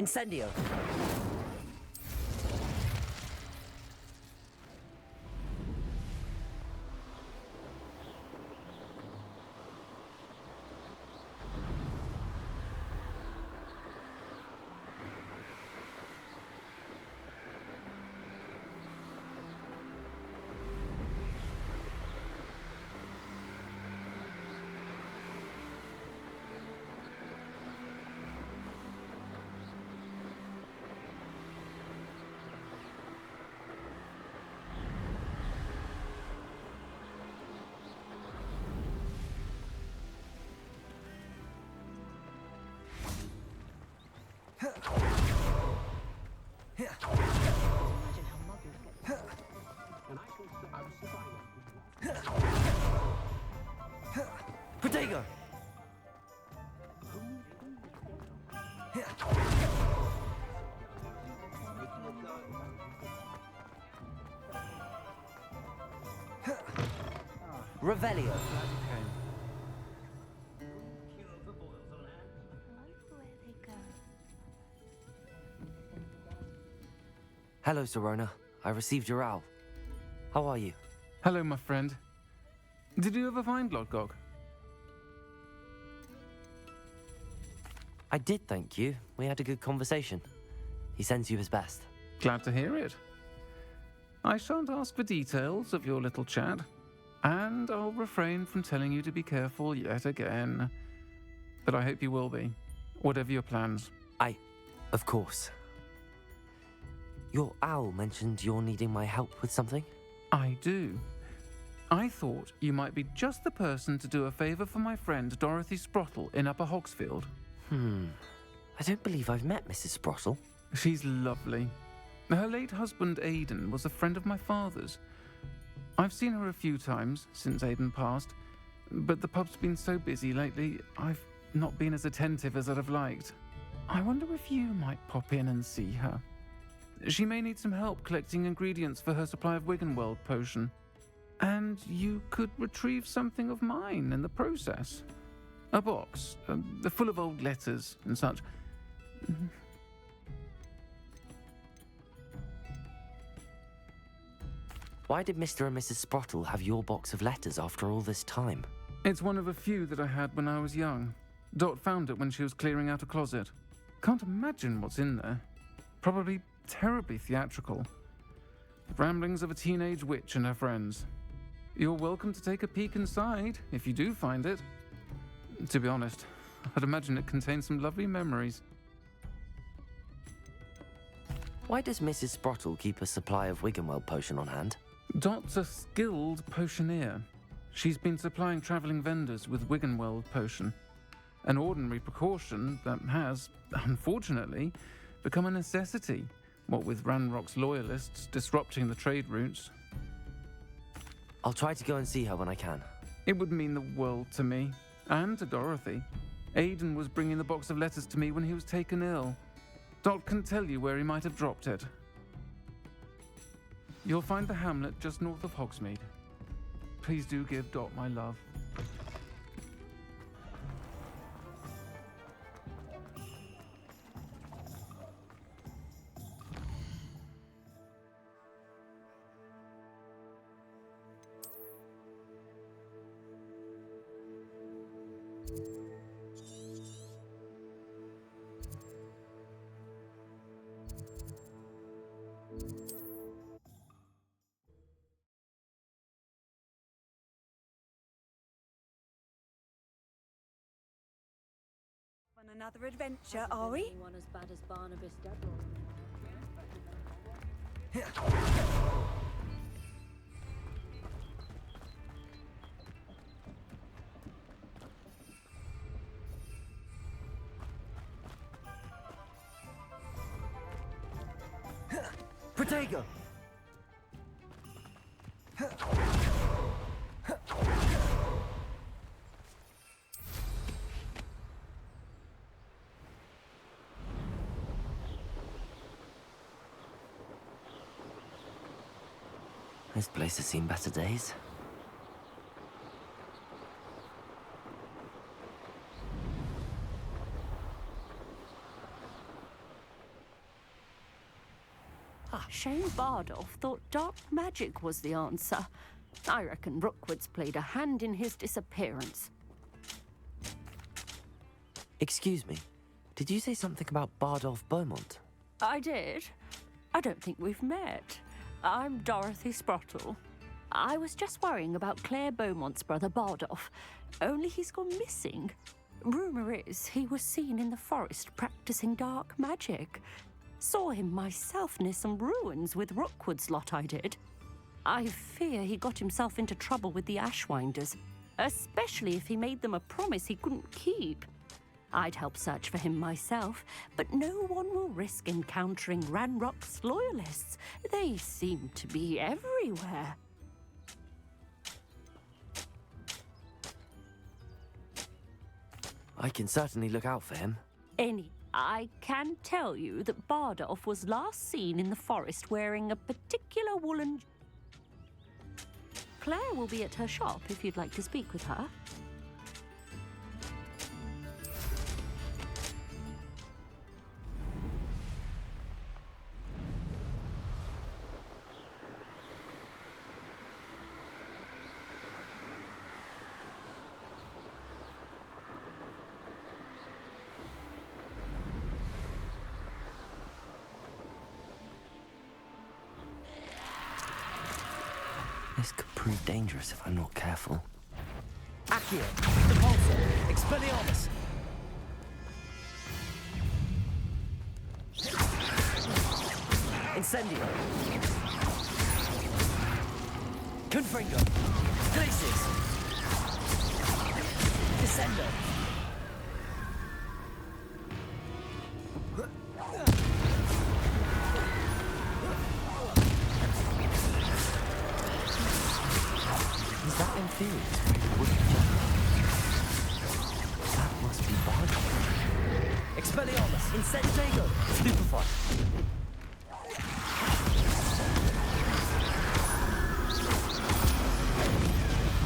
Incendio! Protego! Revelio. Hello, Serona. I received your owl. How are you? Hello, my friend. Did you ever find Lodgok? I did, thank you. We had a good conversation. He sends you his best. Glad to hear it. I shan't ask for details of your little chat, and I'll refrain from telling you to be careful yet again. But I hope you will be, whatever your plans. Of course. Your owl mentioned you're needing my help with something? I do. I thought you might be just the person to do a favour for my friend Dorothy Sprottle in Upper Hogsfield. I don't believe I've met Mrs. Sprottle. She's lovely. Her late husband Aidan was a friend of my father's. I've seen her a few times since Aidan passed, but the pub's been so busy lately, I've not been as attentive as I'd have liked. I wonder if you might pop in and see her. She may need some help collecting ingredients for her supply of Wiggenweld potion. And you could retrieve something of mine in the process. A box, full of old letters and such. Why did Mr. and Mrs. Sprottle have your box of letters after all this time? It's one of a few that I had when I was young. Dot found it when she was clearing out a closet. Can't imagine what's in there. Probably terribly theatrical. Ramblings of a teenage witch and her friends. You're welcome to take a peek inside, if you do find it. To be honest, I'd imagine it contains some lovely memories. Why does Mrs. Sprottle keep a supply of Wiggenweld potion on hand? Dot's a skilled potioneer. She's been supplying travelling vendors with Wiggenweld potion. An ordinary precaution that has, unfortunately, become a necessity, what with Ranrock's loyalists disrupting the trade routes. I'll try to go and see her when I can. It would mean the world to me, and to Dorothy. Aidan was bringing the box of letters to me when he was taken ill. Dot can tell you where he might have dropped it. You'll find the hamlet just north of Hogsmeade. Please do give Dot my love. On another adventure, are we? Anyone as bad as Barnabas Deborah. Protego! This place has seen better days. Shane Bardolph thought dark magic was the answer. I reckon Rookwood's played a hand in his disappearance. Excuse me, did you say something about Bardolph Beaumont? I did. I don't think we've met. I'm Dorothy Sprottle. I was just worrying about Claire Beaumont's brother Bardolph, only he's gone missing. Rumour is he was seen in the forest practicing dark magic. Saw him myself near some ruins with Rookwood's lot I did. I fear he got himself into trouble with the Ashwinders, especially if he made them a promise he couldn't keep. I'd help search for him myself, but no one will risk encountering Ranrock's loyalists. They seem to be everywhere. I can certainly look out for him. I can tell you that Bardolph was last seen in the forest wearing a particular woolen... Claire will be at her shop if you'd like to speak with her. This could prove dangerous if I'm not careful. Accio, Depulso, Expelliarmus! Incendio! Confringo! Glacis! Descendo! Is that inferior to my wooden jumper? That must be Bardolph. Expelliarmus! Incendego! Stupefy!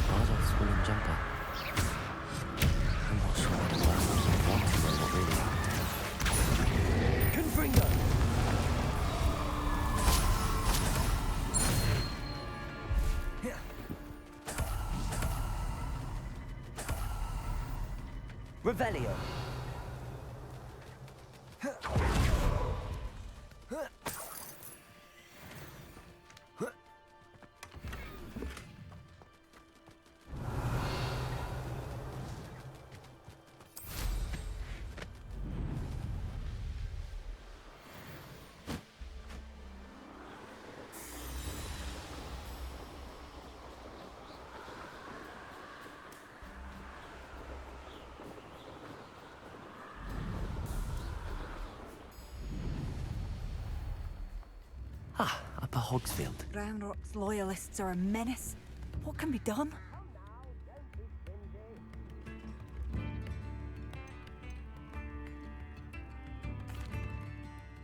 Bardolph's woolen jumper. I'm not sure I'd want to know what really happened. Confringo! Revelio. Upper Hogsfield. Ranrock's loyalists are a menace. What can be done?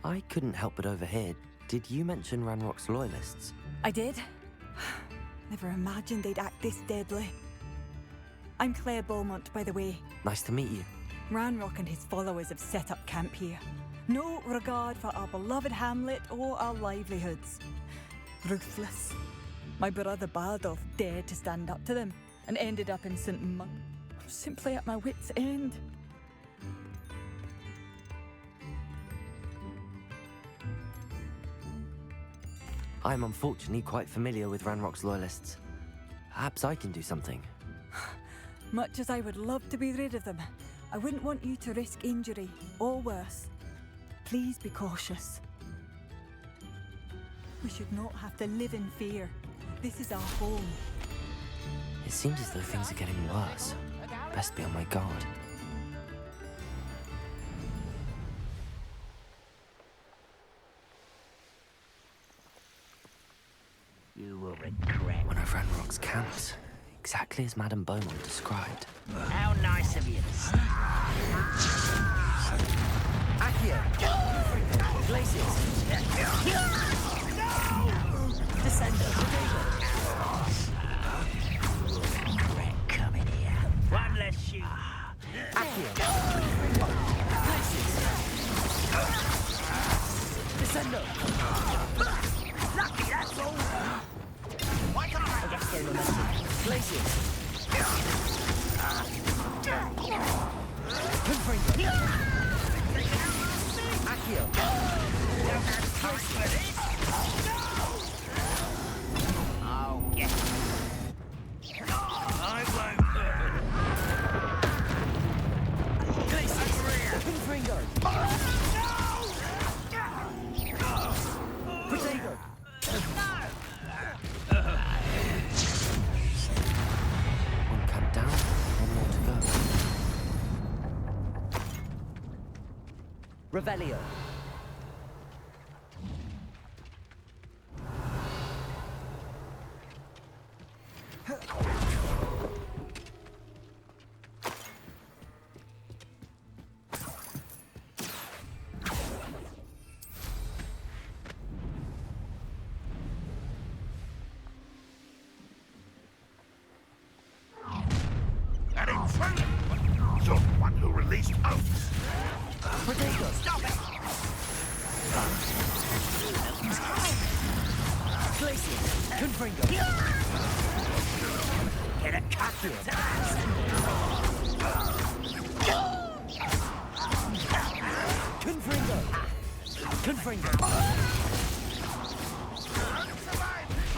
I couldn't help but overhear. Did you mention Ranrock's loyalists? I did. Never imagined they'd act this deadly. I'm Claire Beaumont, by the way. Nice to meet you. Ranrock and his followers have set up camp here. No regard for our beloved hamlet or our livelihoods. Ruthless. My brother Bardolph dared to stand up to them and ended up in St. Monk. I'm simply at my wit's end. I'm unfortunately quite familiar with Ranrock's loyalists. Perhaps I can do something. Much as I would love to be rid of them, I wouldn't want you to risk injury or worse. Please be cautious. We should not have to live in fear. This is our home. It seems as though things are getting worse. Best be on my guard. You will regret. One of Ranrock's camps. Exactly as Madame Beaumont described. How nice of you to say. Accio! Glacius! Descendo! Regret coming here. One less shoot. Accio! Glacius! Descendo! Glaciers. Confringo. Accio. Oh, yeah. I won't. Glaciers. Confringo. Protego. One camp down, one more to go. Revelio. An intruder! You're the one who released Oaks! Protego. Stop it! Glaciers. Confringo. Get a cut to it! Confringo. Confringo.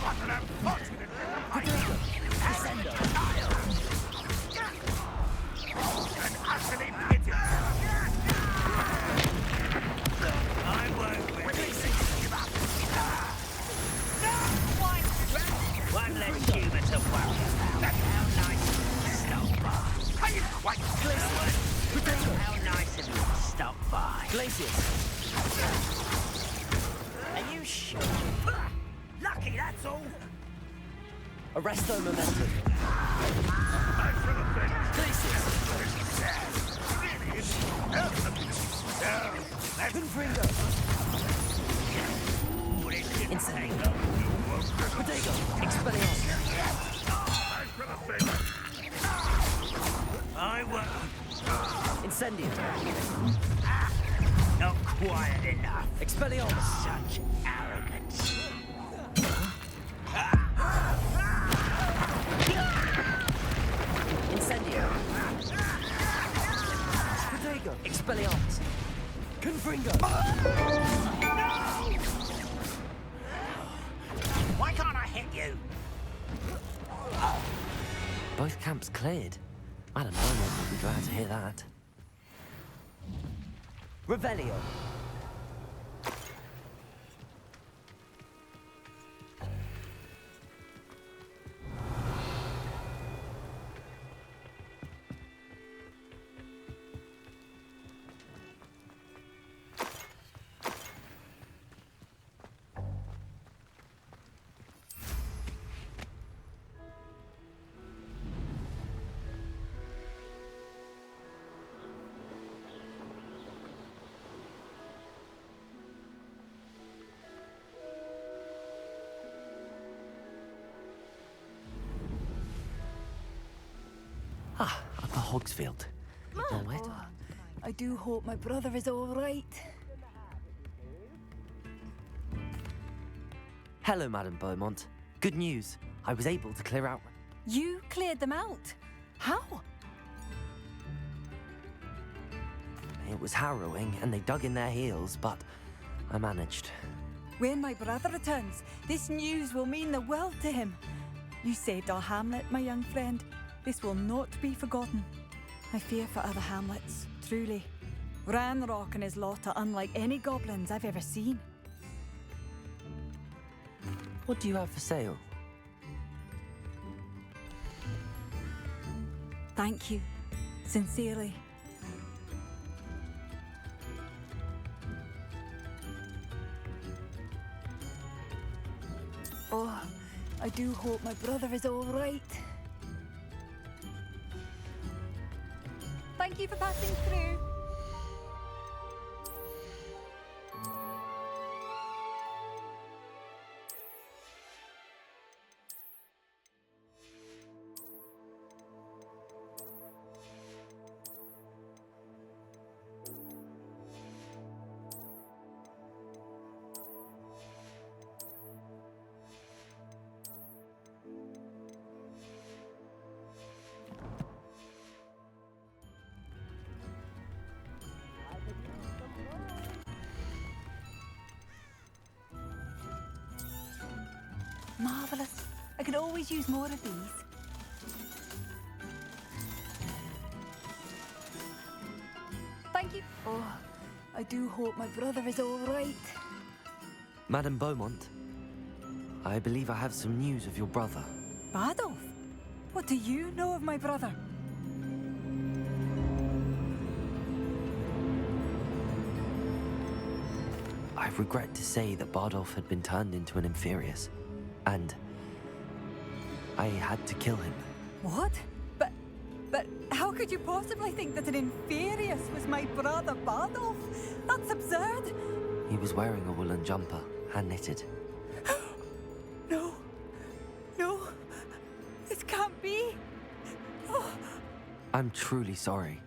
What an unfortunate Protego. Descendo. and utterly pitiable! I won't win. One less human to worry about. How nice of you to stop by. Are you quite Protego. How nice of you to stop by. Glaciers. Are you sure? lucky, that's all? Arresto momentum. I feel a bit Glaciers. really is that's Confringo. Insane. Protego. Expelliarmus. I feel a bit I won't. Incendio. Not quiet enough. Expelliarmus. Such arrogance. Incendio. Protego. Expelliarmus. Confringo. Why can't I hit you? Both camps cleared. Madam Bölüm will be glad to hear that. Revelio. Ah, up the Hogsfield. All wet. I do hope my brother is all right. Hello, Madam Beaumont. Good news. I was able to clear out. You cleared them out? How? It was harrowing, and they dug in their heels, but I managed. When my brother returns, this news will mean the world to him. You saved our hamlet, my young friend. This will not be forgotten. I fear for other hamlets, truly. Ranrock and his lot are unlike any goblins I've ever seen. What do you have for sale? Thank you, sincerely. Oh, I do hope my brother is all right. Thank you for passing through. Marvellous. I could always use more of these. Thank you. Oh, I do hope my brother is all right. Madame Beaumont, I believe I have some news of your brother. Badolf? What do you know of my brother? I regret to say that Bardolph had been turned into an Inferius, and I had to kill him. What? But how could you possibly think that an Inferius was my brother Badolf? That's absurd. He was wearing a woolen jumper, hand-knitted. No. No. This can't be. Oh. I'm truly sorry.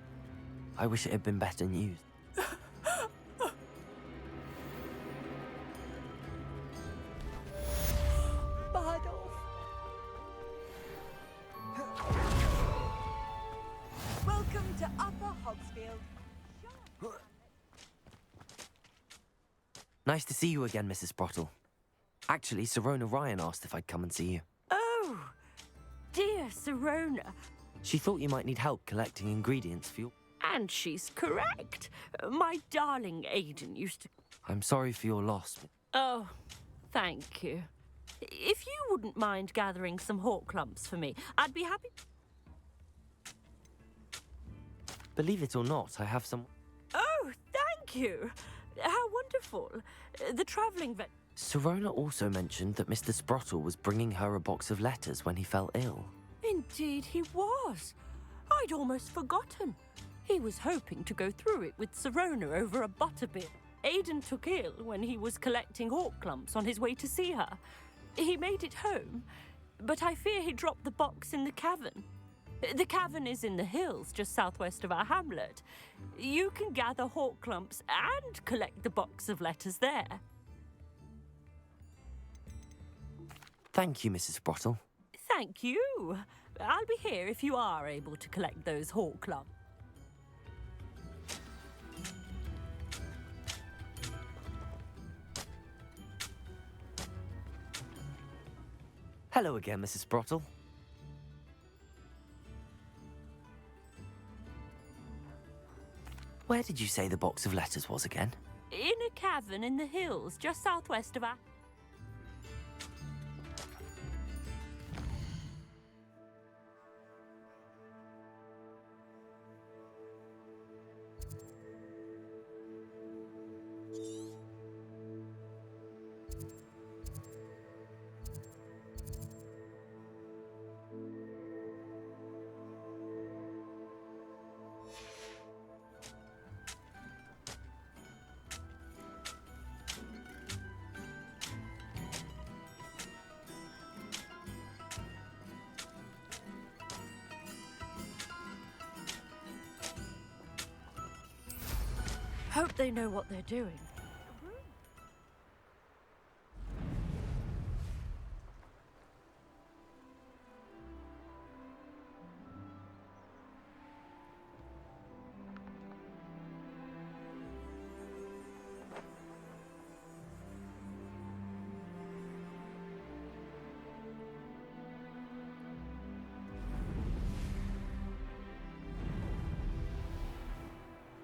I wish it had been better news. Badolf. Welcome to Upper Hogsfield. Nice to see you again, Mrs. Sprottle. Actually, Sirona Ryan asked if I'd come and see you. Oh, dear Sirona. She thought you might need help collecting ingredients for your... And she's correct. My darling Aiden used to... I'm sorry for your loss. Oh, thank you. If you wouldn't mind gathering some hawk clumps for me, I'd be happy... Believe it or not, I have some... Oh, thank you. How wonderful. The travelling vet... Sirona also mentioned that Mr. Sprottle was bringing her a box of letters when he fell ill. Indeed he was. I'd almost forgotten. He was hoping to go through it with Sirona over a butterbeer. Aiden took ill when he was collecting hawk clumps on his way to see her. He made it home, but I fear he dropped the box in the cavern. The cavern is in the hills just southwest of our hamlet. You can gather hawk clumps and collect the box of letters there. Thank you, Mrs. Sprottle. Thank you. I'll be here if you are able to collect those hawk clumps. Hello again, Mrs. Sprottle. Where did you say the box of letters was again? In a cavern in the hills just southwest of our... Hope they know what they're doing.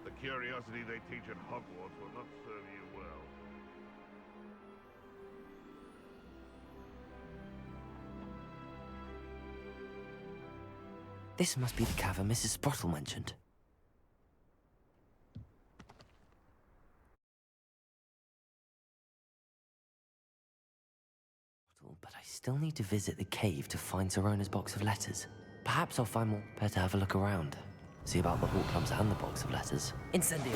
The curiosity they teach at Hogwarts will not serve you well. This must be the cavern Mrs. Sprottle mentioned. But I still need to visit the cave to find Sirona's box of letters. Perhaps I'll find more. Better have a look around. See about the hawk clumps and the box of letters. Incendio!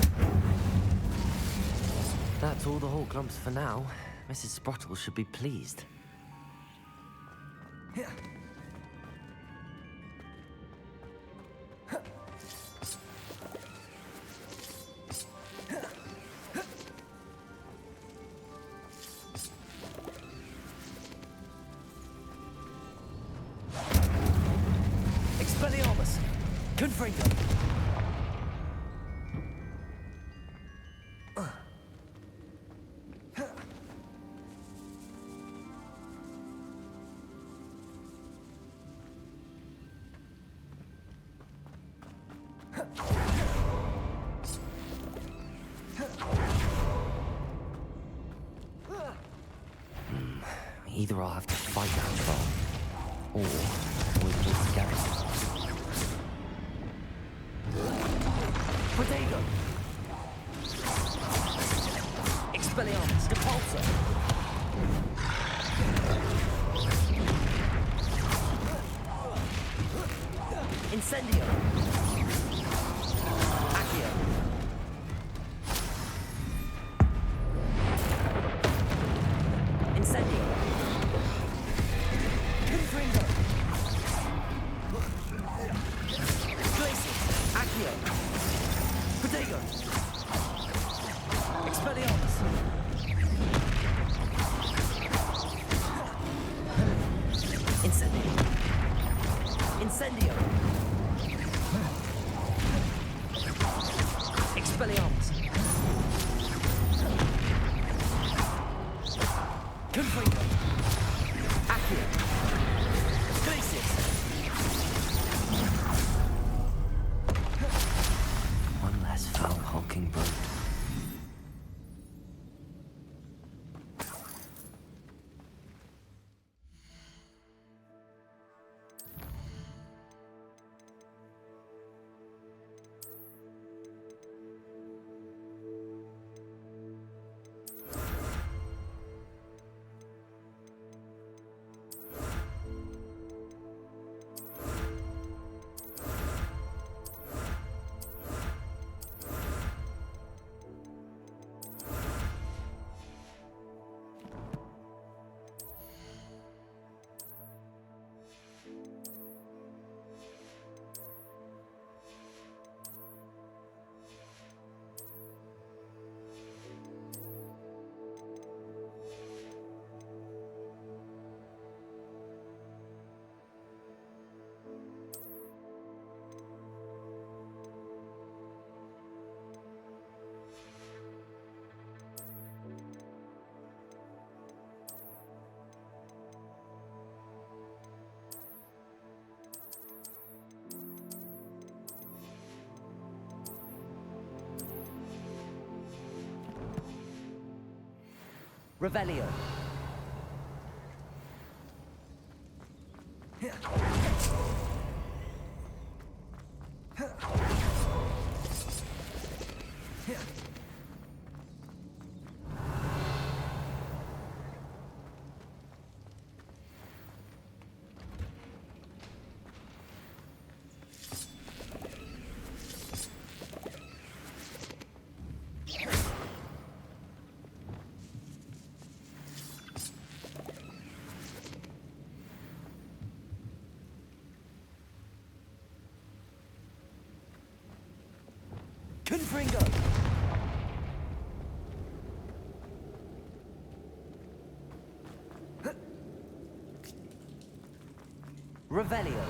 That's all the hawk clumps for now. Mrs. Sprottle should be pleased. Expelliarmus! Confringo! Either I'll have to fight that troll, or avoid it together. Potato! Expelliarmus, Depulso! Incendio! Accio! Incendio! Confringo! Glacius! Accio! Protego! Expelliarmus! Incendio! Incendio! Expelliarmus! Confringo! Accio! Glacius! One less foul hulking brute. Revelio. Confringo! Revelio.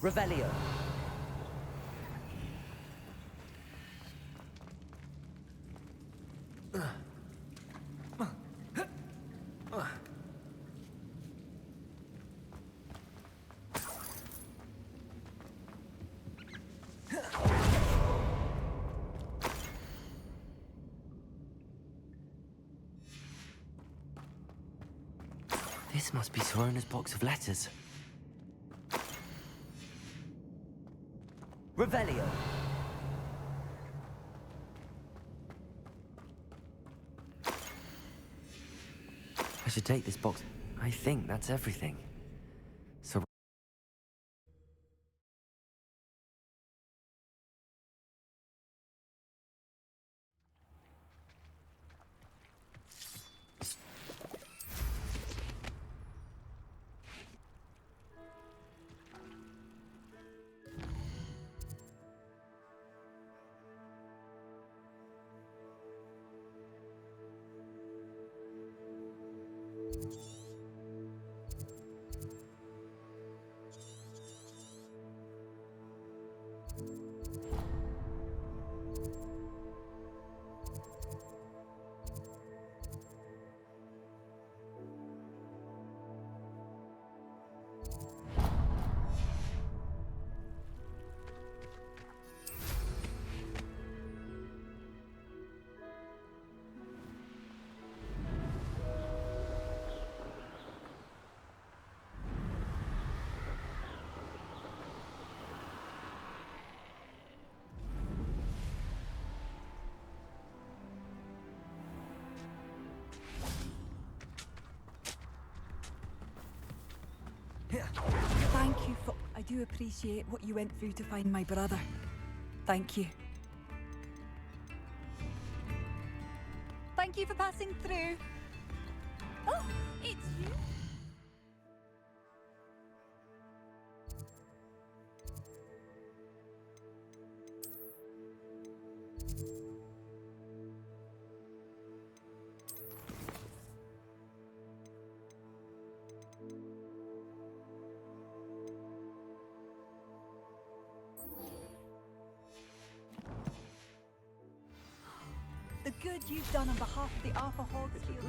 Revelio. This must be Sorona's box of letters. Revelio. I should take this box. I think that's everything. So Thank you for... I do appreciate what you went through to find my brother. Thank you. Thank you for passing through. Oh, it's you. The good you've done on behalf of the Arthur Hogsfield.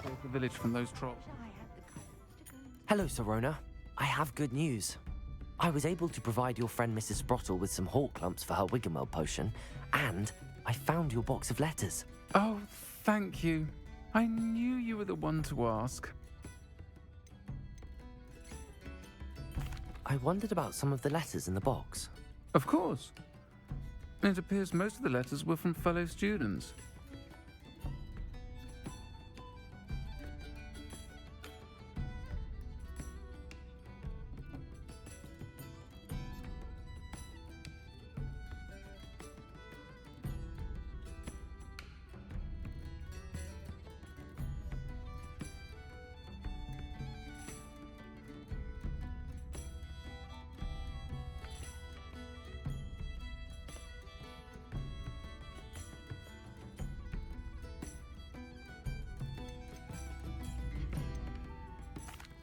Save the village from those trolls. Hello, Serona. I have good news. I was able to provide your friend Mrs. Sprottle with some hawk clumps for her Wiggenweld potion, and I found your box of letters. Oh, thank you. I knew you were the one to ask. I wondered about some of the letters in the box. Of course. It appears most of the letters were from fellow students.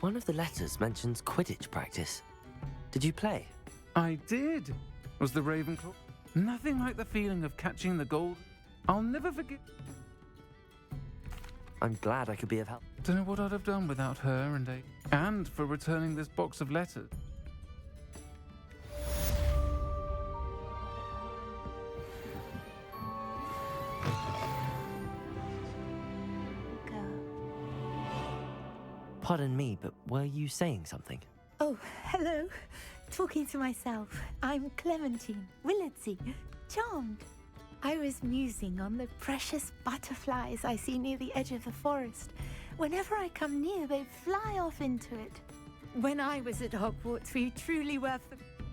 One of the letters mentions Quidditch practice. Did you play? I did. Was the Ravenclaw? Nothing like the feeling of catching the gold. I'll never forget. I'm glad I could be of help. Don't know what I'd have done without her and for returning this box of letters. Pardon me, but were you saying something? Oh, hello. Talking to myself. I'm Clementine Willardsey. Charmed. I was musing on the precious butterflies I see near the edge of the forest. Whenever I come near, they fly off into it. When I was at Hogwarts, we truly were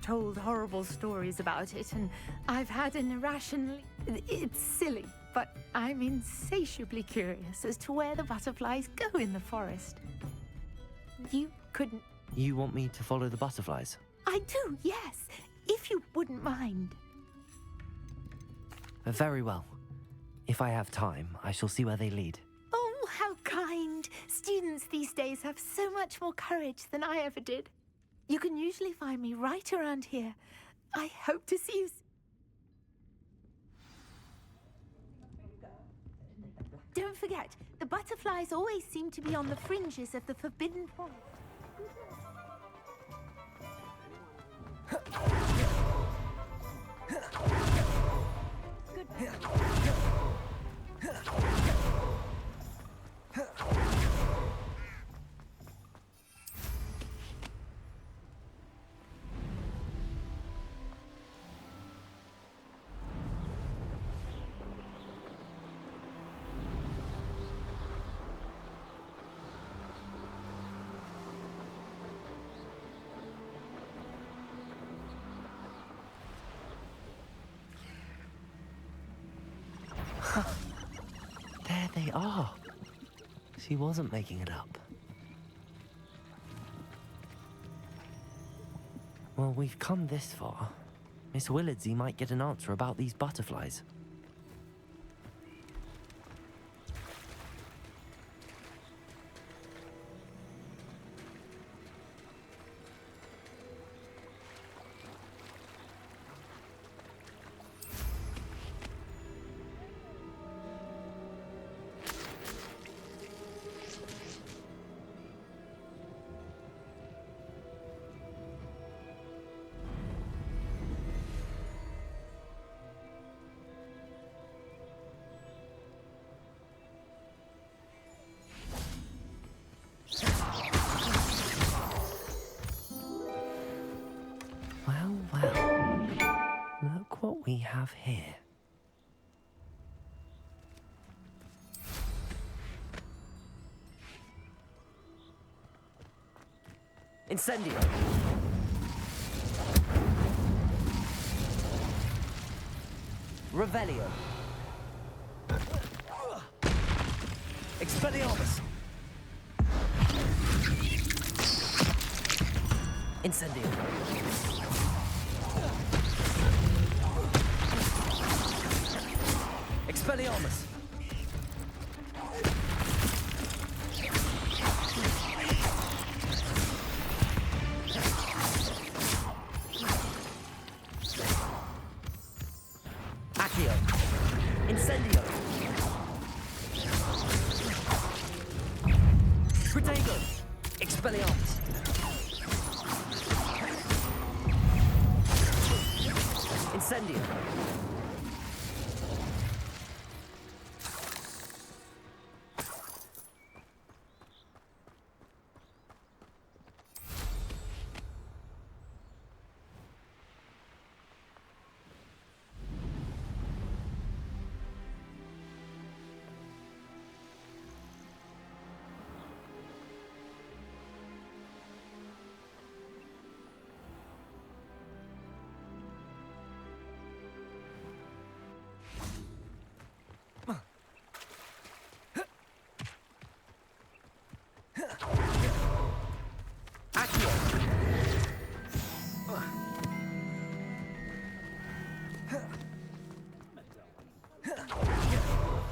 told horrible stories about it, and I've had an irrationally... It's silly, but I'm insatiably curious as to where the butterflies go in the forest. You couldn't... You want me to follow the butterflies? I do, yes, if you wouldn't mind. Very well. If I have time, I shall see where they lead. Oh, how kind. Students these days have so much more courage than I ever did. You can usually find me right around here. I hope to see you. Don't forget, the butterflies always seem to be on the fringes of the forbidden forest. Good. There they are. he wasn't making it up. Well, we've come this far. Miss Willardsey might get an answer about these butterflies. Well, look what we have here. Incendio! Revelio! Expelliarmus! Incendio! Expelliarmus! Accio! Incendio! Protego! Expelliarmus! Incendio!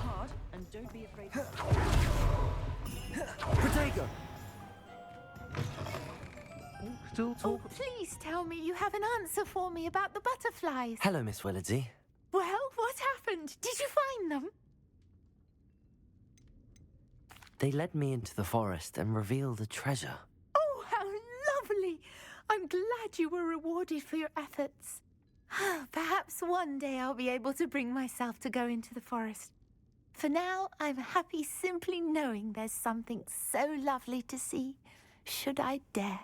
Hard, and don't be afraid. Protego! Still Oh, talk. please tell me you have an answer for me about the butterflies. Hello, Miss Willardsey. Well, what happened? Did you find them? They led me into the forest and revealed a treasure. Oh, how lovely! I'm glad you were rewarded for your efforts. Perhaps one day I'll be able to bring myself to go into the forest. For now, I'm happy simply knowing there's something so lovely to see, should I dare.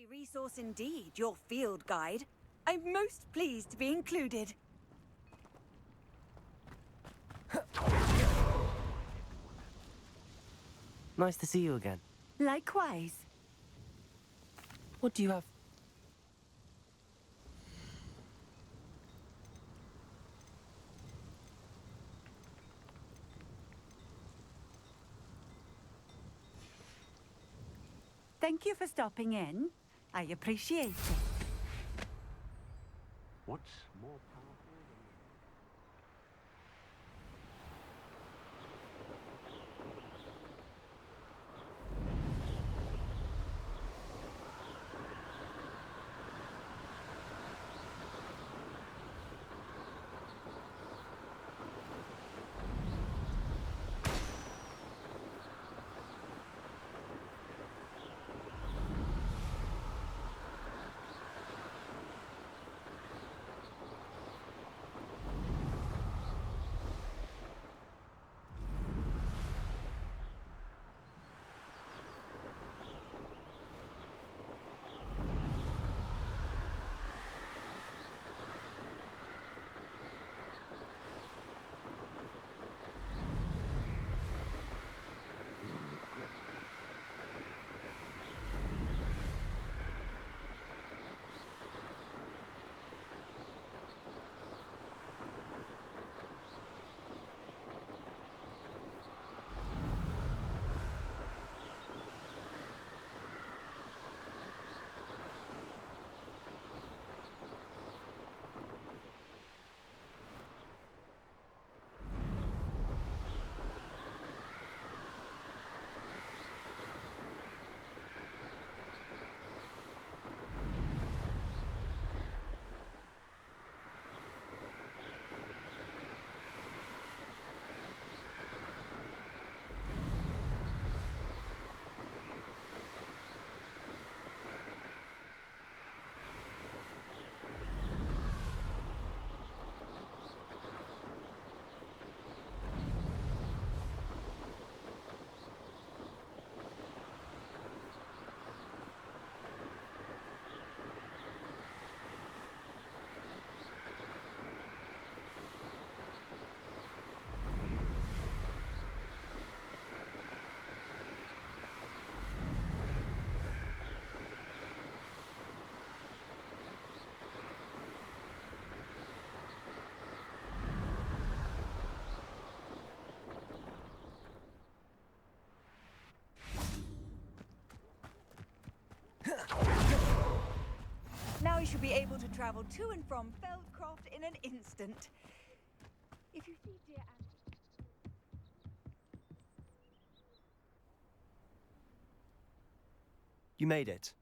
Necessary resource indeed, your field guide. I'm most pleased to be included. Nice to see you again. Likewise. What do you have? Thank you for stopping in. I appreciate it. What's more powerful than... Now you should be able to travel to and from Feldcroft in an instant. If you see dear Anne... You made it.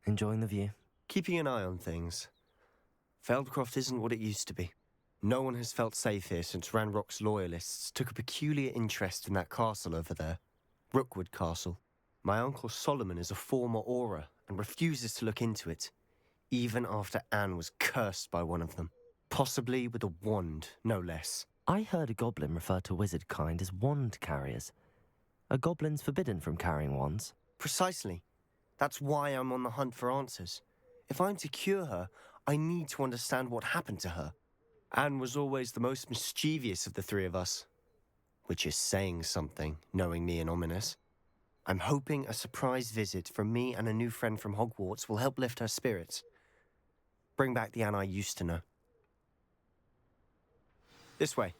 Enjoying the view? Keeping an eye on things. Feldcroft isn't what it used to be. No one has felt safe here since Ranrock's loyalists took a peculiar interest in that castle over there. Rookwood Castle. My uncle Solomon is a former Auror and refuses to look into it, even after Anne was cursed by one of them. Possibly with a wand, no less. I heard a goblin refer to wizard kind as wand carriers. Are goblins forbidden from carrying wands? Precisely. That's why I'm on the hunt for answers. If I'm to cure her, I need to understand what happened to her. Anne was always the most mischievous of the three of us. Which is saying something, knowing me and Ominous. I'm hoping a surprise visit from me and a new friend from Hogwarts will help lift her spirits. Bring back the Anne I used to know. This way.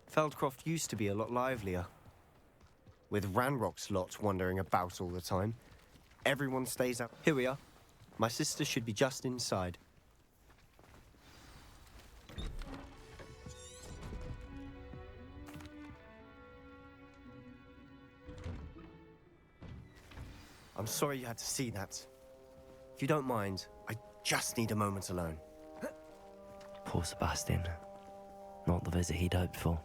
Feldcroft used to be a lot livelier. With Ranrock's lot wandering about all the time. Everyone stays out. Here we are. My sister should be just inside. I'm sorry you had to see that. If you don't mind, I just need a moment alone. Poor Sebastian. Not the visit he'd hoped for.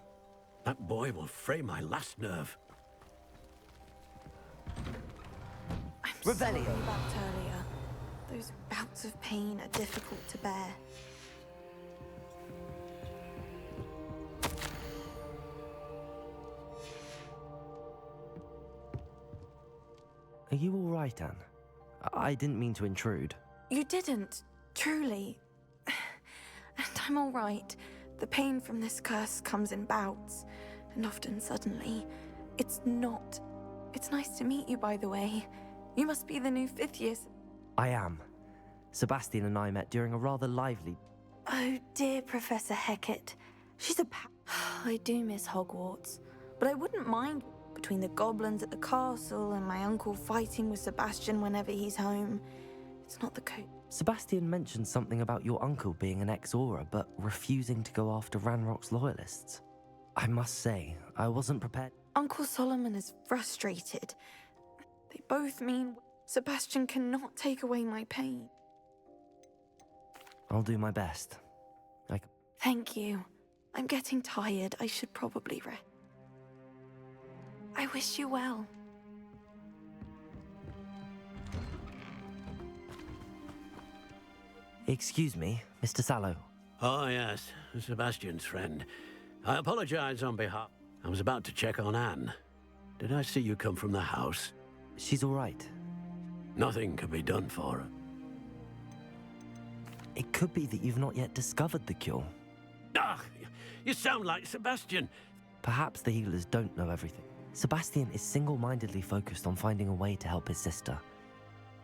That boy will fray my last nerve. Sorry Rebellion. about earlier. Those bouts of pain are difficult to bear. Are you all right, Anne? I didn't mean to intrude. You didn't, truly. And I'm all right. The pain from this curse comes in bouts, and often suddenly. It's nice to meet you, by the way. You must be the new 5th year. I am. Sebastian and I met during a rather lively... Oh, dear Professor Hecat. She's a I do miss Hogwarts, but I wouldn't mind between the goblins at the castle and my uncle fighting with Sebastian whenever he's home. It's not the Sebastian mentioned something about your uncle being an ex-Auror, but refusing to go after Ranrock's loyalists. I must say, I wasn't prepared. Uncle Solomon is frustrated. They both mean Sebastian cannot take away my pain. I'll do my best. Thank you. I'm getting tired. I should probably rest. I wish you well. Excuse me, Mr. Sallow. Oh, yes, Sebastian's friend. I apologize on behalf... I was about to check on Anne. Did I see you come from the house? She's all right. Nothing can be done for her. It could be that you've not yet discovered the cure. Ah, you sound like Sebastian. Perhaps the healers don't know everything. Sebastian is single-mindedly focused on finding a way to help his sister.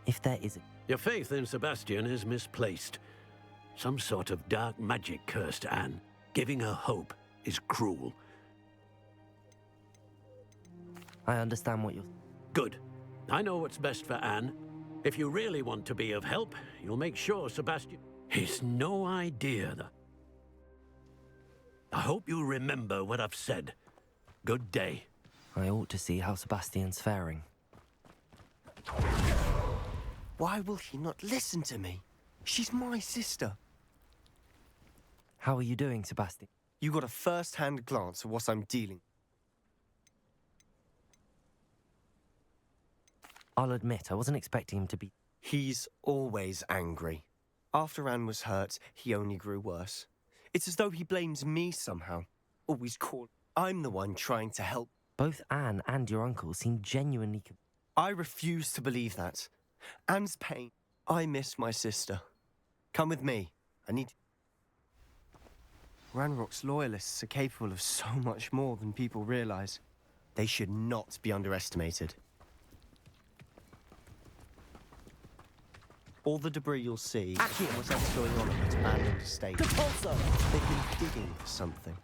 If there is... Your faith in Sebastian is misplaced. Some sort of dark magic cursed Anne. Giving her hope is cruel. I understand what you're... Good. I know what's best for Anne. If you really want to be of help, you'll make sure Sebastian... He's no idea that... I hope you remember what I've said. Good day. I ought to see how Sebastian's faring. Why will he not listen to me? She's my sister. How are you doing, Sebastian? You got a first-hand glance at what I'm dealing. I'll admit, I wasn't expecting him to be... He's always angry. After Anne was hurt, he only grew worse. It's as though he blames me somehow. Always call. I'm the one trying to help. Both Anne and your uncle seem genuinely... I refuse to believe that. Anne's pain. I miss my sister. Come with me. I need... Ranrock's loyalists are capable of so much more than people realize. They should not be underestimated. All the debris you'll see is whatever's going on at that abandoned estate. They've been digging for something.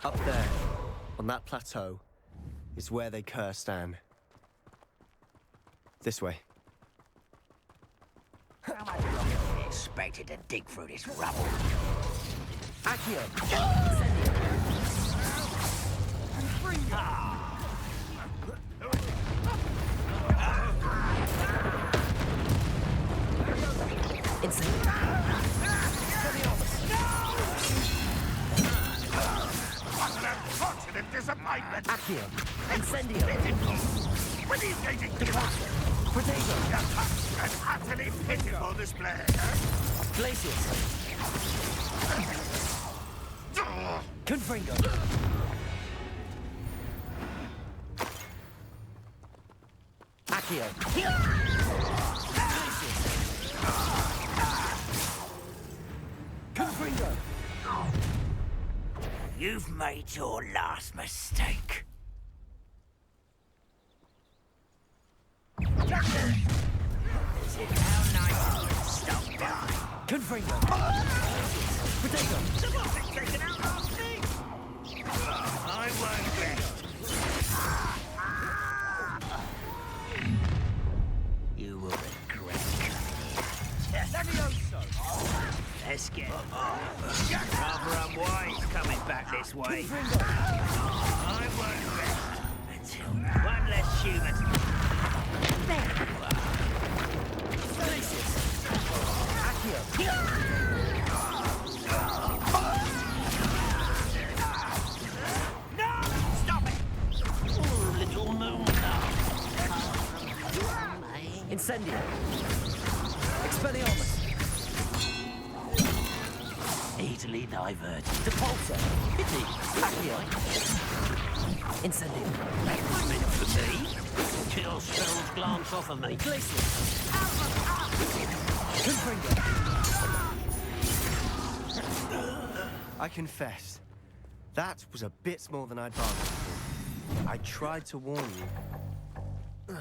Up there, on that plateau, is where they cursed Anne. This way. How much longer are we expected to dig through this rubble? Accio! What an unfortunate disappointment! Accio! Incendio! When he's getting Protego! an utterly pitiful display. Glacius! Confringo! Accio! Confringo! You've made your last mistake. Is it how nice it is? Stop by. Confringo! Protego! The boss is taken out last thing. I won't rest. You will regret coming here. Let's get rather unwise coming back this way. I won't rest until one less human. There you are. Glacius! Accio! No! Stop it! Oh, little moon now. Incendio! Expelliarmus! divert. Depulsor. Pity. Accio. Incendio. That's meant for me. Kill spells glance off of me. Glacier. Confringo. I confess, that was a bit more than I'd bargained for. I tried to warn you.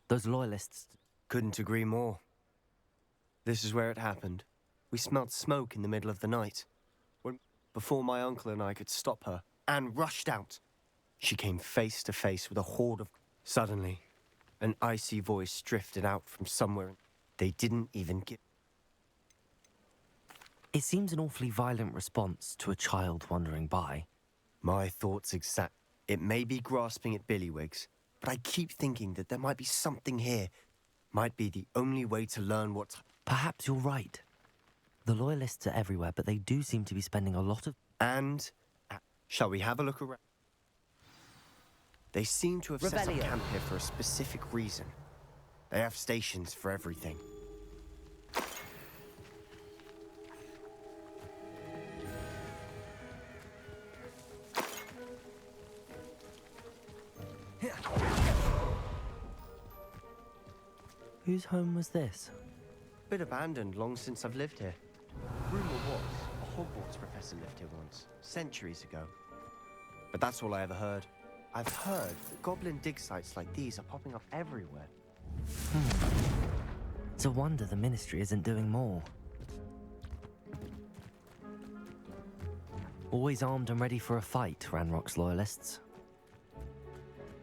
Those loyalists. Couldn't agree more. This is where it happened. We smelled smoke in the middle of the night. Before my uncle and I could stop her, Anne rushed out. She came face to face with a horde of... Suddenly, an icy voice drifted out from somewhere. They didn't even get... It seems an awfully violent response to a child wandering by. My thoughts exact. It may be grasping at Billywigs, but I keep thinking that there might be something here. Might be the only way to learn what's... Perhaps you're right. The loyalists are everywhere, but they do seem to be spending a lot of... And... shall we have a look around? They seem to have set up camp here for a specific reason. They have stations for everything. Whose home was this? Bit abandoned long since I've lived here. Rumor was a Hogwarts professor lived here once, centuries ago. But that's all I ever heard. I've heard that goblin dig sites like these are popping up everywhere. It's a wonder the Ministry isn't doing more. Always armed and ready for a fight, Ranrock's loyalists.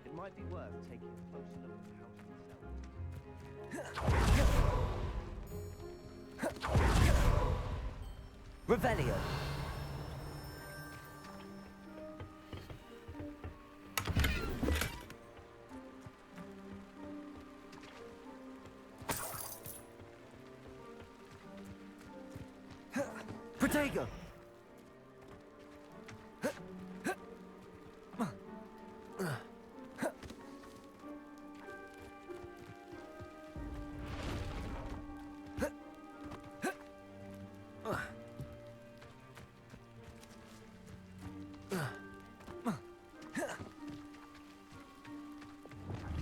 It might be worth taking a closer look at the house itself. Revelio. Protego.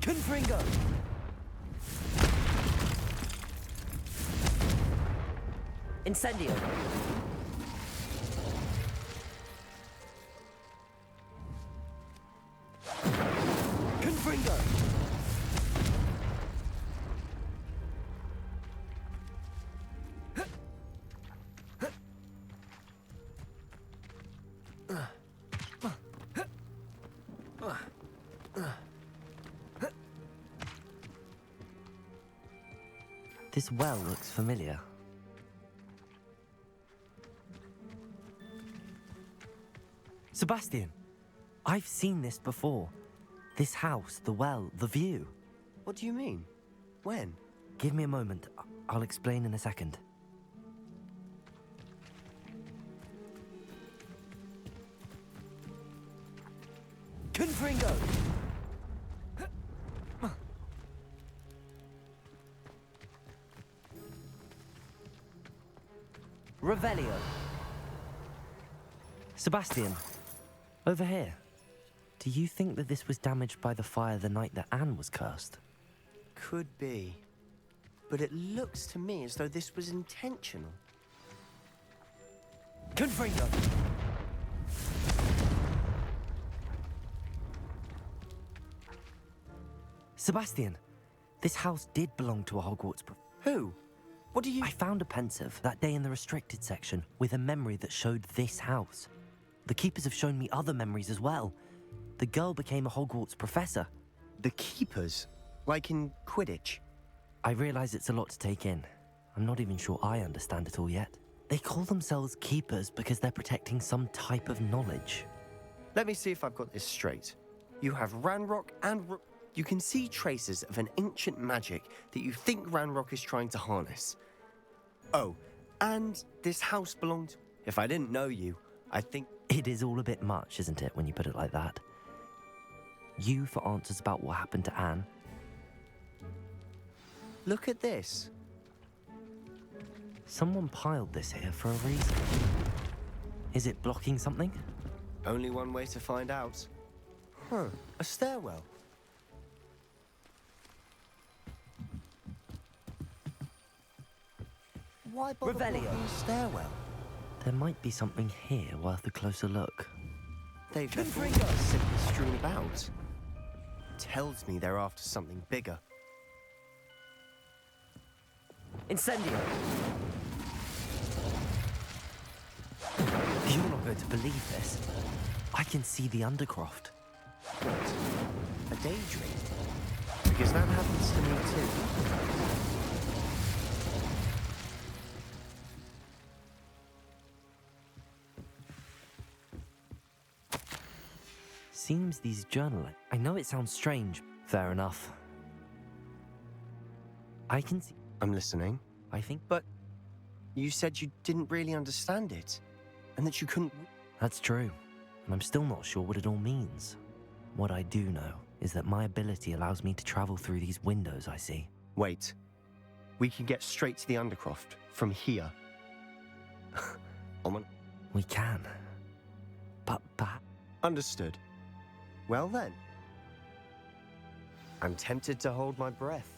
Confringo. Incendio. Confringo. This well looks familiar. Sebastian, I've seen this before. This house, the well, the view. What do you mean? When? Give me a moment. I'll explain in a second. Confringo! Revelio. Sebastian, over here. Do you think that this was damaged by the fire the night that Anne was cursed? Could be. But it looks to me as though this was intentional. Confringo! Sebastian, this house did belong to a Hogwarts... Who? What do you... I found a pensive that day in the restricted section with a memory that showed this house. The keepers have shown me other memories as well. The girl became a Hogwarts professor. The keepers? Like in Quidditch? I realize it's a lot to take in. I'm not even sure I understand it all yet. They call themselves keepers because they're protecting some type of knowledge. Let me see if I've got this straight. You have Ranrock and... You can see traces of an ancient magic that you think Ranrock is trying to harness. Oh, and this house belonged... If I didn't know you, I think... It is all a bit much, isn't it, when you put it like that? You for answers about what happened to Anne. Look at this. Someone piled this here for a reason. Is it blocking something? Only one way to find out. Huh, a stairwell. Why bother blocking a stairwell? There might be something here worth a closer look. They've left all simply strewn about. Tells me they're after something bigger. Incendio! You're not going to believe this. I can see the Undercroft. What? A daydream? Because that happens to me too. Seems these journaling. I know it sounds strange. Fair enough. I can see. I'm listening. I think. But you said you didn't really understand it, and that you couldn't. That's true. And I'm still not sure what it all means. What I do know is that my ability allows me to travel through these windows I see. Wait. We can get straight to the Undercroft from here. We can. But. Understood. Well then. I'm tempted to hold my breath.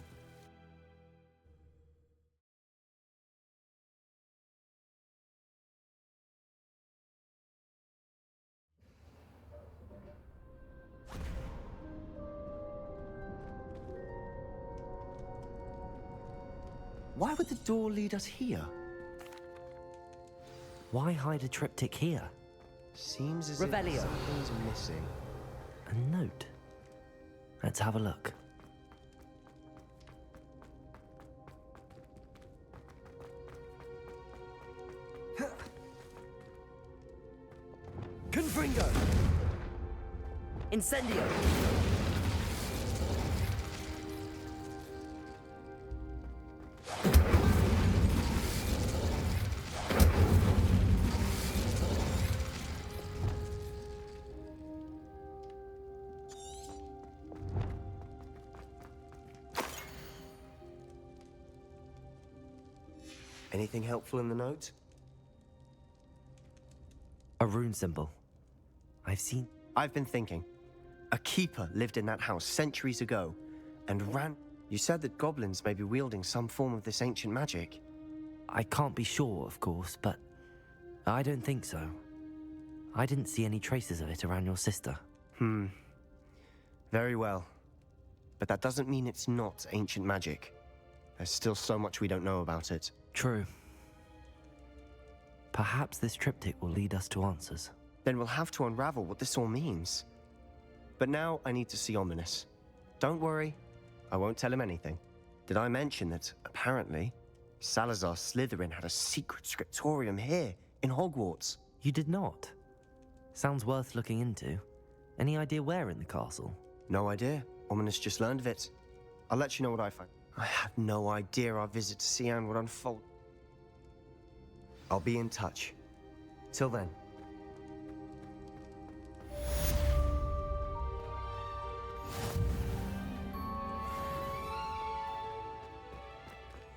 Why would the door lead us here? Why hide a triptych here? Seems as Revelio. if something's missing. A note. Let's have a look. Confringo! Incendio! Anything helpful in the note? A rune symbol. I've been thinking. A keeper lived in that house centuries ago and ran. You said that goblins may be wielding some form of this ancient magic. I can't be sure, of course, but I don't think so. I didn't see any traces of it around your sister. Very well. But that doesn't mean it's not ancient magic. There's still so much we don't know about it. True. Perhaps this triptych will lead us to answers. Then we'll have to unravel what this all means. But now I need to see Ominous. Don't worry, I won't tell him anything. Did I mention that, apparently, Salazar Slytherin had a secret scriptorium here, in Hogwarts? You did not? Sounds worth looking into. Any idea where in the castle? No idea. Ominous just learned of it. I'll let you know what I find. I had no idea our visit to Cian would unfold. I'll be in touch. Till then.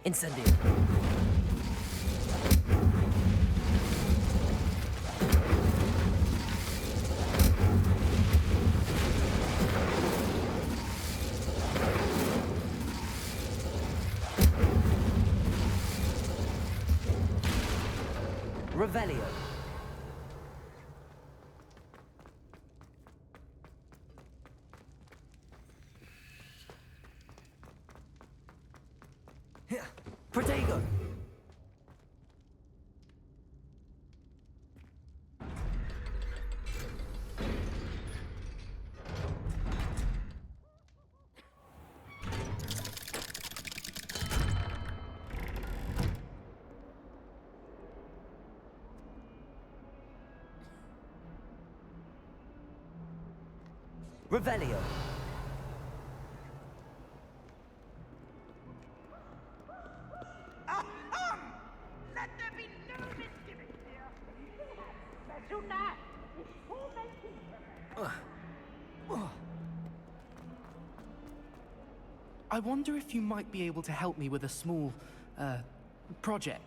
Incendio. Revelio. Protego. Revelio. Let there be no misgiving here. Special knife is tormenting. I wonder if you might be able to help me with a small, project.